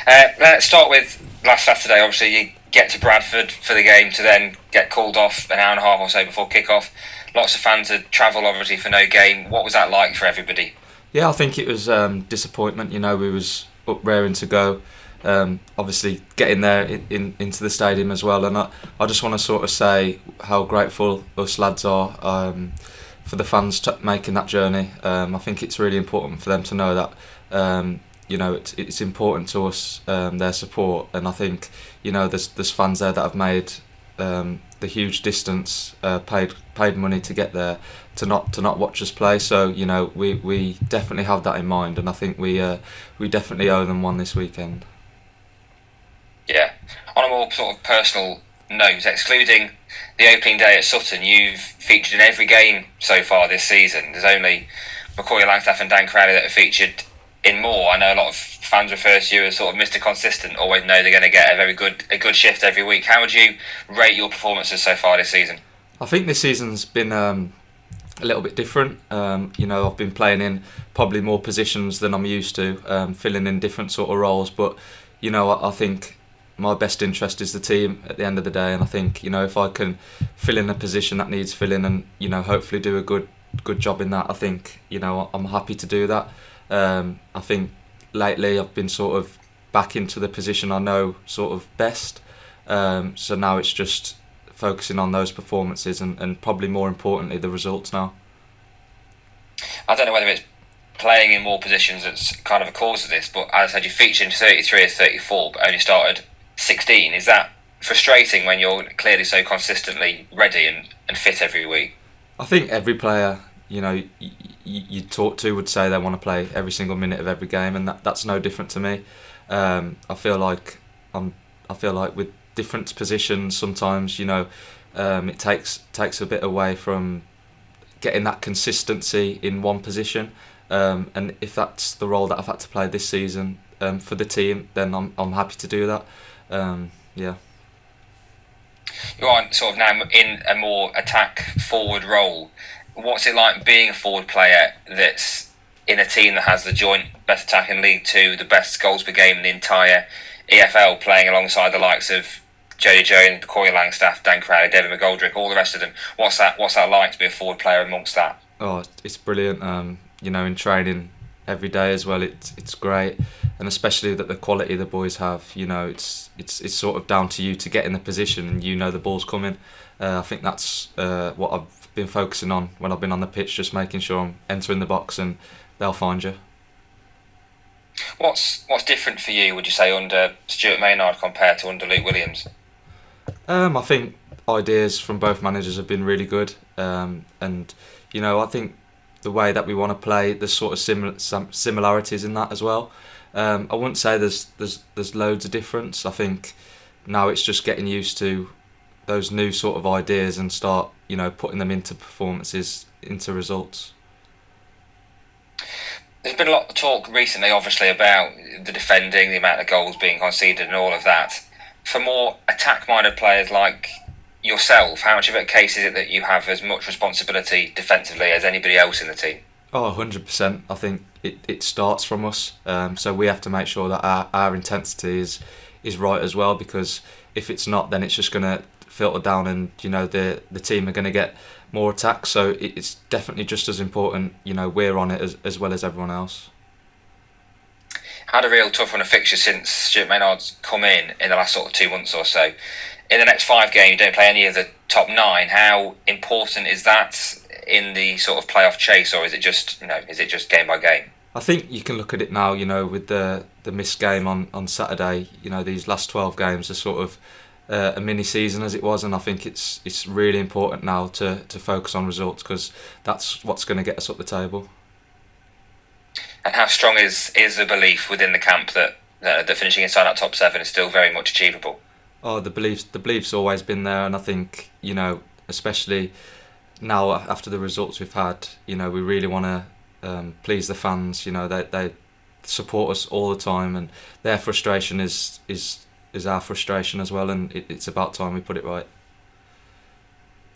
Let's start with last Saturday. Obviously, you get to Bradford for the game to then get called off an hour and a half or so before kick-off. Lots of fans had travelled, obviously, for no game. What was that like for everybody? Yeah, I think it was disappointment. We was up raring to go. Obviously, getting there into the stadium as well, and I just want to sort of say how grateful us lads are for the fans making that journey. I think it's really important for them to know that it's important to us, their support, and I think there's fans there that have made the huge distance, paid money to get there, to not watch us play. So we definitely have that in mind, and I think we definitely owe them one this weekend. Yeah. On a more sort of personal note, excluding the opening day at Sutton, you've featured in every game so far this season. There's only McCoy Langstaff and Dan Crowley that have featured in more. I know a lot of fans refer to you as sort of Mr. Consistent, always know they're going to get a good shift every week. How would you rate your performances so far this season? I think this season's been a little bit different. I've been playing in probably more positions than I'm used to, filling in different sort of roles. But I think my best interest is the team at the end of the day, and I think if I can fill in a position that needs filling, and hopefully do a good job in that, I think I'm happy to do that. I think lately I've been sort of back into the position I know sort of best. So now it's just focusing on those performances and probably more importantly the results now. I don't know whether it's playing in more positions that's kind of a cause of this, but as I said, you featured in 33 or 34, but only started 16. Is that frustrating when you're clearly so consistently ready and fit every week? I think every player you talk to would say they want to play every single minute of every game, and that's no different to me. I feel like I feel like with different positions sometimes it takes a bit away from getting that consistency in one position. And if that's the role that I've had to play this season for the team, then I'm happy to do that. Yeah. You are sort of now in a more attack forward role. What's it like being a forward player that's in a team that has the joint best attack in League Two, the best goals per game in the entire EFL, playing alongside the likes of Jody Jones, Corey Langstaff, Dan Crowley, David McGoldrick, all the rest of them? What's that like to be a forward player amongst that? Oh, it's brilliant. In training every day as well, it's great, and especially that the quality the boys have. It's sort of down to you to get in the position, and the ball's coming. I think that's what I've been focusing on when I've been on the pitch, just making sure I'm entering the box and they'll find you. What's different for you, would you say, under Stuart Maynard compared to under Luke Williams? I think ideas from both managers have been really good, and I think the way that we want to play, there's sort of some similarities in that as well. I wouldn't say there's loads of difference. I think now it's just getting used to those new sort of ideas and start putting them into performances, into results. There's been a lot of talk recently, obviously, about the defending, the amount of goals being conceded, and all of that. For more attack-minded players like yourself, how much of a case is it that you have as much responsibility defensively as anybody else in the team? Oh, 100%. I think it starts from us. So we have to make sure that our intensity is right as well, because if it's not, then it's just going to filter down, and the team are going to get more attacks. So it's definitely just as important. We're on it as well as everyone else. Had a real tough run of fixtures since Stuart Maynard's come in the last sort of 2 months or so. In the next 5 games, you don't play any of the top 9. How important is that in the sort of playoff chase, or is it just game by game? I think you can look at it now, with the missed game on Saturday. These last 12 games are sort of a mini season as it was, and I think it's really important now to focus on results, because that's what's going to get us up the table. And how strong is the belief within the camp that finishing inside that top 7 is still very much achievable? Oh, the belief's always been there, and I think especially now after the results we've had, we really want to please the fans. They support us all the time, and their frustration is our frustration as well, and it's about time we put it right.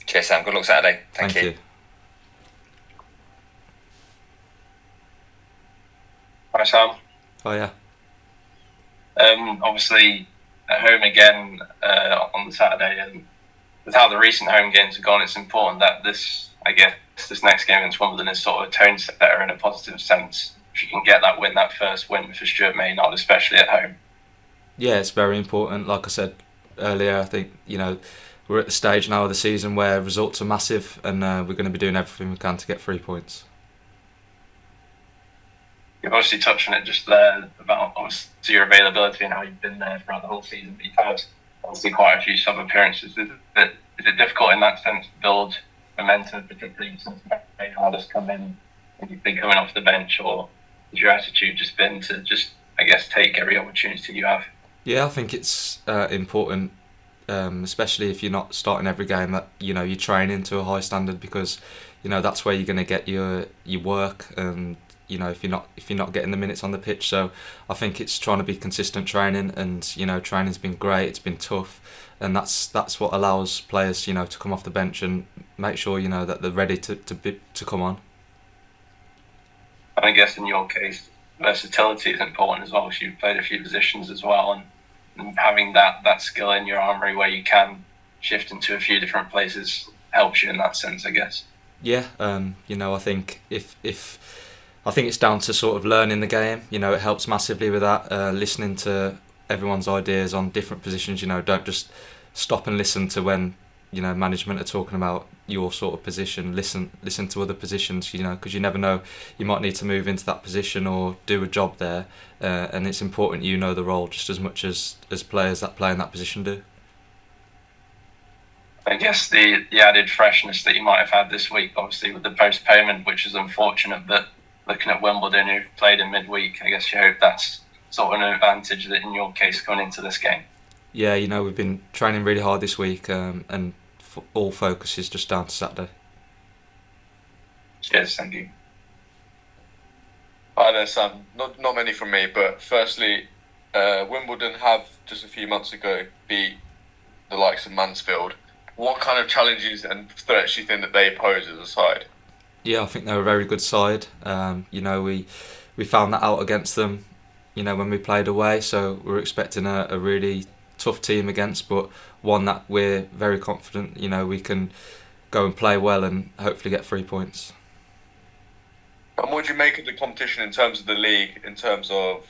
Cheers, Sam. Good luck Saturday. Thank you. Hi, Sam. Oh yeah. Obviously, at home again on the Saturday, and with how the recent home games have gone, it's important that this next game against Wimbledon is sort of a tone setter in a positive sense. If you can get that first win for Stuart Maynard, especially at home. Yeah, it's very important. Like I said earlier, I think we're at the stage now of the season where results are massive, and we're going to be doing everything we can to get 3 points. You've obviously touched on it just there about obviously your availability and how you've been there throughout the whole season. But you've had obviously quite a few sub appearances. Is it difficult in that sense to build momentum, particularly since Maynard has come in and you've been coming off the bench, or has your attitude just been to take every opportunity you have? Yeah, I think it's important, especially if you're not starting every game, that you're training to a high standard, because that's where you're going to get your work, and if you're not getting the minutes on the pitch. So I think it's trying to be consistent training, and training's been great. It's been tough, and that's what allows players to come off the bench and make sure that they're ready to come on. And I guess in your case, versatility is important as well. So you've played a few positions as well, and having that skill in your armoury where you can shift into a few different places helps you in that sense, I guess. Yeah, I think if I think it's down to sort of learning the game. It helps massively with that. Listening to everyone's ideas on different positions. Don't just stop and listen to when management are talking about your sort of position. Listen to other positions. Because you never know, you might need to move into that position or do a job there, and it's important the role just as much as players that play in that position do. I guess the added freshness that you might have had this week, obviously with the postponement, which is unfortunate, but looking at Wimbledon, who've played in midweek, I guess you hope that's sort of an advantage that in your case going into this game. Yeah, we've been training really hard this week, and all focus is just down to Saturday. Cheers, thank you. Hi there, Sam. Not many from me, but firstly, Wimbledon have just a few months ago beat the likes of Mansfield. What kind of challenges and threats do you think that they pose as a side? Yeah, I think they're a very good side. We found that out against them, when we played away. So we're expecting a really tough team against, but one that we're very confident, we can go and play well and hopefully get 3 points. And what do you make of the competition in terms of the league, in terms of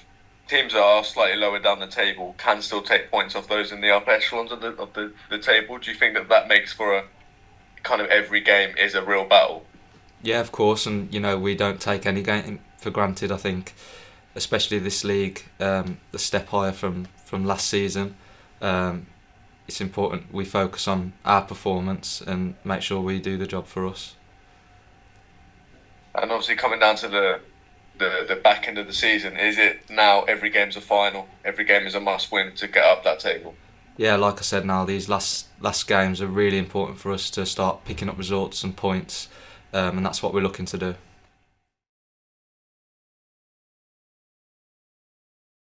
teams that are slightly lower down the table can still take points off those in the upper echelons of the table? Do you think that makes for a kind of every game is a real battle? Yeah, of course, and we don't take any game for granted. I think, especially this league, the step higher from last season. It's important we focus on our performance and make sure we do the job for us. And obviously, coming down to the back end of the season, is it now every game's a final? Every game is a must win to get up that table? Yeah, like I said, now these last games are really important for us to start picking up results and points. And that's what we're looking to do.